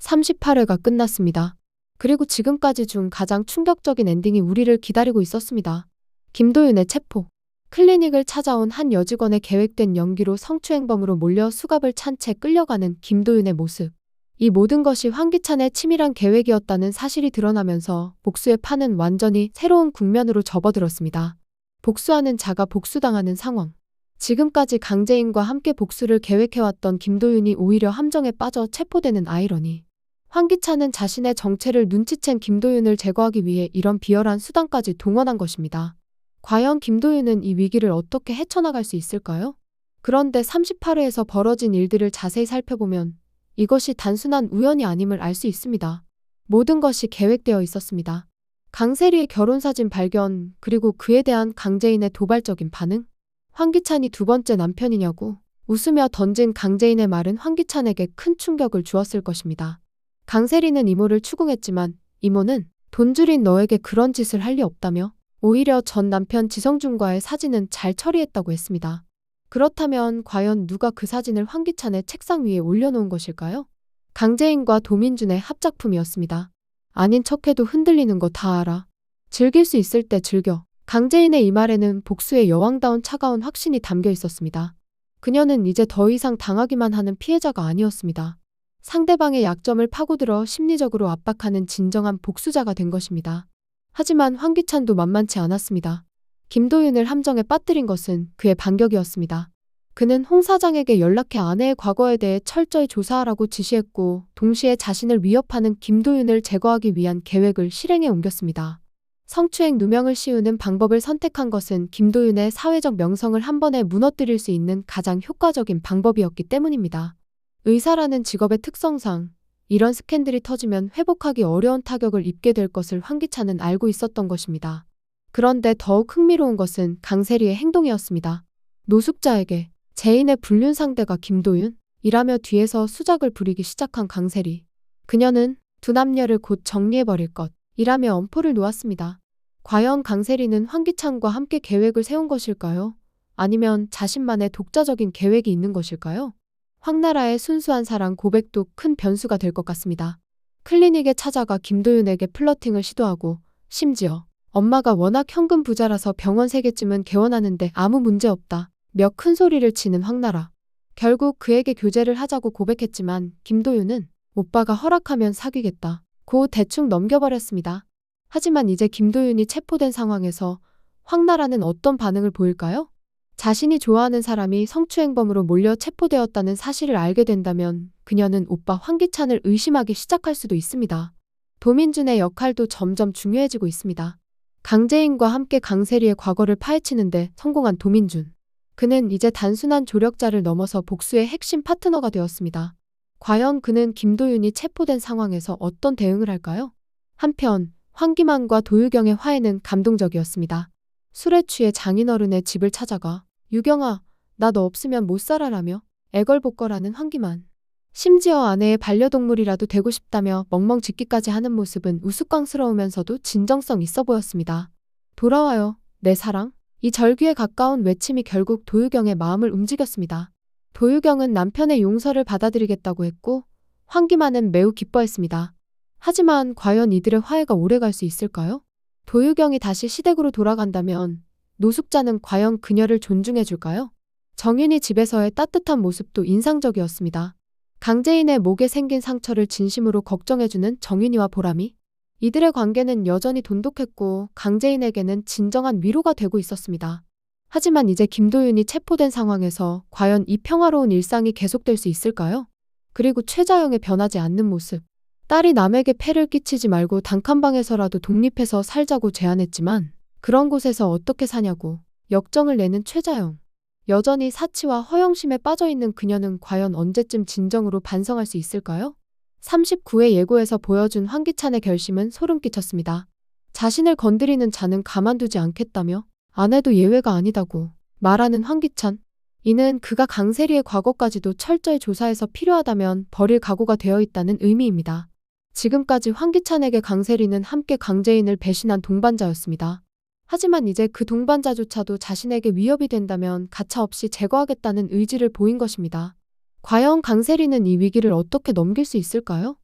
38회가 끝났습니다. 그리고 지금까지 중 가장 충격적인 엔딩이 우리를 기다리고 있었습니다. 김도윤의 체포. 클리닉을 찾아온 한 여직원의 계획된 연기로 성추행범으로 몰려 수갑을 찬 채 끌려가는 김도윤의 모습. 이 모든 것이 황기찬의 치밀한 계획이었다는 사실이 드러나면서 복수의 판은 완전히 새로운 국면으로 접어들었습니다. 복수하는 자가 복수당하는 상황. 지금까지 강재인과 함께 복수를 계획해왔던 김도윤이 오히려 함정에 빠져 체포되는 아이러니. 황기찬은 자신의 정체를 눈치챈 김도윤을 제거하기 위해 이런 비열한 수단까지 동원한 것입니다. 과연 김도윤은 이 위기를 어떻게 헤쳐나갈 수 있을까요? 그런데 38회에서 벌어진 일들을 자세히 살펴보면 이것이 단순한 우연이 아님을 알 수 있습니다. 모든 것이 계획되어 있었습니다. 강세리의 결혼사진 발견, 그리고 그에 대한 강재인의 도발적인 반응? 황기찬이 두 번째 남편이냐고 웃으며 던진 강재인의 말은 황기찬에게 큰 충격을 주었을 것입니다. 강세리는 이모를 추궁했지만 이모는 돈 줄인 너에게 그런 짓을 할 리 없다며 오히려 전 남편 지성준과의 사진은 잘 처리했다고 했습니다. 그렇다면 과연 누가 그 사진을 황기찬의 책상 위에 올려놓은 것일까요? 강재인과 도민준의 합작품이었습니다. 아닌 척해도 흔들리는 거 다 알아. 즐길 수 있을 때 즐겨. 강재인의 이 말에는 복수의 여왕다운 차가운 확신이 담겨 있었습니다. 그녀는 이제 더 이상 당하기만 하는 피해자가 아니었습니다. 상대방의 약점을 파고들어 심리적으로 압박하는 진정한 복수자가 된 것입니다. 하지만 황기찬도 만만치 않았습니다. 김도윤을 함정에 빠뜨린 것은 그의 반격이었습니다. 그는 홍 사장에게 연락해 아내의 과거에 대해 철저히 조사하라고 지시했고 동시에 자신을 위협하는 김도윤을 제거하기 위한 계획을 실행에 옮겼습니다. 성추행 누명을 씌우는 방법을 선택한 것은 김도윤의 사회적 명성을 한 번에 무너뜨릴 수 있는 가장 효과적인 방법이었기 때문입니다. 의사라는 직업의 특성상 이런 스캔들이 터지면 회복하기 어려운 타격을 입게 될 것을 황기찬은 알고 있었던 것입니다. 그런데 더욱 흥미로운 것은 강세리의 행동이었습니다. 노숙자에게 재인의 불륜 상대가 김도윤이라며 뒤에서 수작을 부리기 시작한 강세리. 그녀는 두 남녀를 곧 정리해버릴 것이라며 엄포를 놓았습니다. 과연 강세리는 황기찬과 함께 계획을 세운 것일까요? 아니면 자신만의 독자적인 계획이 있는 것일까요? 황나라의 순수한 사랑 고백도 큰 변수가 될 것 같습니다. 클리닉에 찾아가 김도윤에게 플러팅을 시도하고 심지어 엄마가 워낙 현금 부자라서 병원 3개쯤은 개원하는데 아무 문제 없다 며 큰 소리를 치는 황나라. 결국 그에게 교제를 하자고 고백했지만 김도윤은 오빠가 허락하면 사귀겠다 고 대충 넘겨버렸습니다. 하지만 이제 김도윤이 체포된 상황에서 황나라는 어떤 반응을 보일까요? 자신이 좋아하는 사람이 성추행범으로 몰려 체포되었다는 사실을 알게 된다면 그녀는 오빠 황기찬을 의심하기 시작할 수도 있습니다. 도민준의 역할도 점점 중요해지고 있습니다. 강재인과 함께 강세리의 과거를 파헤치는데 성공한 도민준. 그는 이제 단순한 조력자를 넘어서 복수의 핵심 파트너가 되었습니다. 과연 그는 김도윤이 체포된 상황에서 어떤 대응을 할까요? 한편 황기만과 도유경의 화해는 감동적이었습니다. 술에 취해 장인어른의 집을 찾아가 유경아, 나 너 없으면 못 살아라며 애걸복걸하는 황기만. 심지어 아내의 반려동물이라도 되고 싶다며 멍멍 짖기까지 하는 모습은 우스꽝스러우면서도 진정성 있어 보였습니다. 돌아와요, 내 사랑. 이 절규에 가까운 외침이 결국 도유경의 마음을 움직였습니다. 도유경은 남편의 용서를 받아들이겠다고 했고 황기만은 매우 기뻐했습니다. 하지만 과연 이들의 화해가 오래갈 수 있을까요? 도유경이 다시 시댁으로 돌아간다면 노숙자는 과연 그녀를 존중해줄까요? 정윤이 집에서의 따뜻한 모습도 인상적이었습니다. 강재인의 목에 생긴 상처를 진심으로 걱정해주는 정윤이와 보람이. 이들의 관계는 여전히 돈독했고 강재인에게는 진정한 위로가 되고 있었습니다. 하지만 이제 김도윤이 체포된 상황에서 과연 이 평화로운 일상이 계속될 수 있을까요? 그리고 최자영의 변하지 않는 모습. 딸이 남에게 폐를 끼치지 말고 단칸방에서라도 독립해서 살자고 제안했지만 그런 곳에서 어떻게 사냐고 역정을 내는 최자영. 여전히 사치와 허영심에 빠져있는 그녀는 과연 언제쯤 진정으로 반성할 수 있을까요? 39회 예고에서 보여준 황기찬의 결심은 소름 끼쳤습니다. 자신을 건드리는 자는 가만두지 않겠다며 아내도 예외가 아니다고 말하는 황기찬. 이는 그가 강세리의 과거까지도 철저히 조사해서 필요하다면 버릴 각오가 되어 있다는 의미입니다. 지금까지 황기찬에게 강세리는 함께 강재인을 배신한 동반자였습니다. 하지만 이제 그 동반자조차도 자신에게 위협이 된다면 가차없이 제거하겠다는 의지를 보인 것입니다. 과연 강세리는 이 위기를 어떻게 넘길 수 있을까요?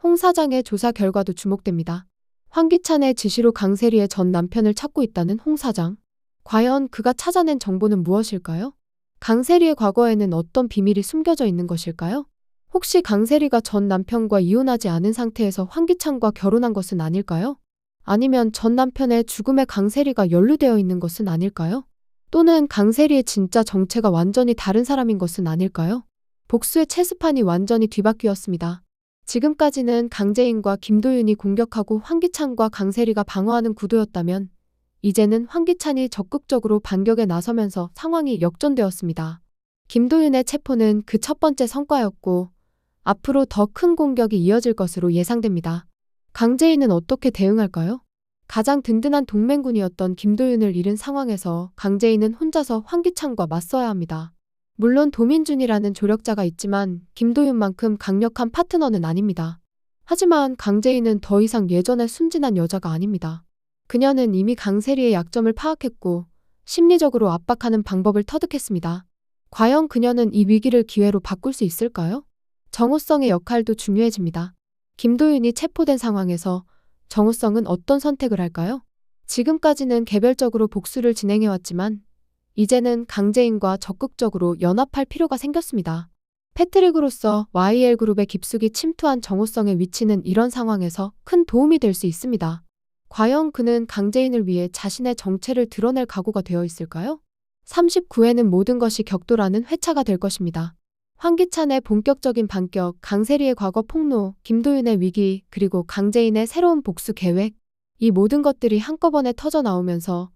홍 사장의 조사 결과도 주목됩니다. 황기찬의 지시로 강세리의 전 남편을 찾고 있다는 홍 사장. 과연 그가 찾아낸 정보는 무엇일까요? 강세리의 과거에는 어떤 비밀이 숨겨져 있는 것일까요? 혹시 강세리가 전 남편과 이혼하지 않은 상태에서 황기찬과 결혼한 것은 아닐까요? 아니면 전 남편의 죽음에 강세리가 연루되어 있는 것은 아닐까요? 또는 강세리의 진짜 정체가 완전히 다른 사람인 것은 아닐까요? 복수의 체스판이 완전히 뒤바뀌었습니다. 지금까지는 강재인과 김도윤이 공격하고 황기찬과 강세리가 방어하는 구도였다면 이제는 황기찬이 적극적으로 반격에 나서면서 상황이 역전되었습니다. 김도윤의 체포는 그 첫 번째 성과였고 앞으로 더 큰 공격이 이어질 것으로 예상됩니다. 강재인은 어떻게 대응할까요? 가장 든든한 동맹군이었던 김도윤을 잃은 상황에서 강재인은 혼자서 황기찬과 맞서야 합니다. 물론 도민준이라는 조력자가 있지만 김도윤만큼 강력한 파트너는 아닙니다. 하지만 강재인은 더 이상 예전의 순진한 여자가 아닙니다. 그녀는 이미 강세리의 약점을 파악했고 심리적으로 압박하는 방법을 터득했습니다. 과연 그녀는 이 위기를 기회로 바꿀 수 있을까요? 정호성의 역할도 중요해집니다. 김도윤이 체포된 상황에서 정호성은 어떤 선택을 할까요? 지금까지는 개별적으로 복수를 진행해왔지만 이제는 강재인과 적극적으로 연합할 필요가 생겼습니다. 패트릭으로서 YL그룹의 깊숙이 침투한 정호성의 위치는 이런 상황에서 큰 도움이 될 수 있습니다. 과연 그는 강재인을 위해 자신의 정체를 드러낼 각오가 되어 있을까요? 39회는 모든 것이 격돌하는 회차가 될 것입니다. 황기찬의 본격적인 반격, 강세리의 과거 폭로, 김도윤의 위기, 그리고 강재인의 새로운 복수 계획, 이 모든 것들이 한꺼번에 터져 나오면서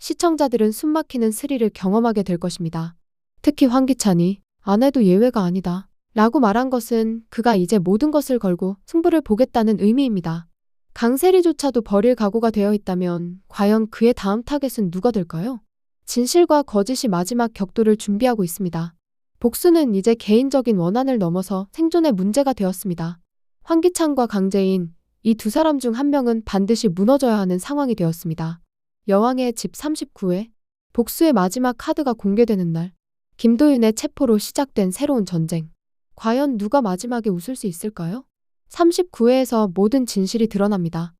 시청자들은 숨막히는 스릴을 경험하게 될 것입니다. 특히 황기찬이 아내도 예외가 아니다 라고 말한 것은 그가 이제 모든 것을 걸고 승부를 보겠다는 의미입니다. 강세리조차도 버릴 각오가 되어 있다면 과연 그의 다음 타겟은 누가 될까요? 진실과 거짓이 마지막 격돌을 준비하고 있습니다. 복수는 이제 개인적인 원한을 넘어서 생존의 문제가 되었습니다. 황기찬과 강재인, 이 두 사람 중 한 명은 반드시 무너져야 하는 상황이 되었습니다. 여왕의 집 39회, 복수의 마지막 카드가 공개되는 날, 김도윤의 체포로 시작된 새로운 전쟁. 과연 누가 마지막에 웃을 수 있을까요? 39회에서 모든 진실이 드러납니다.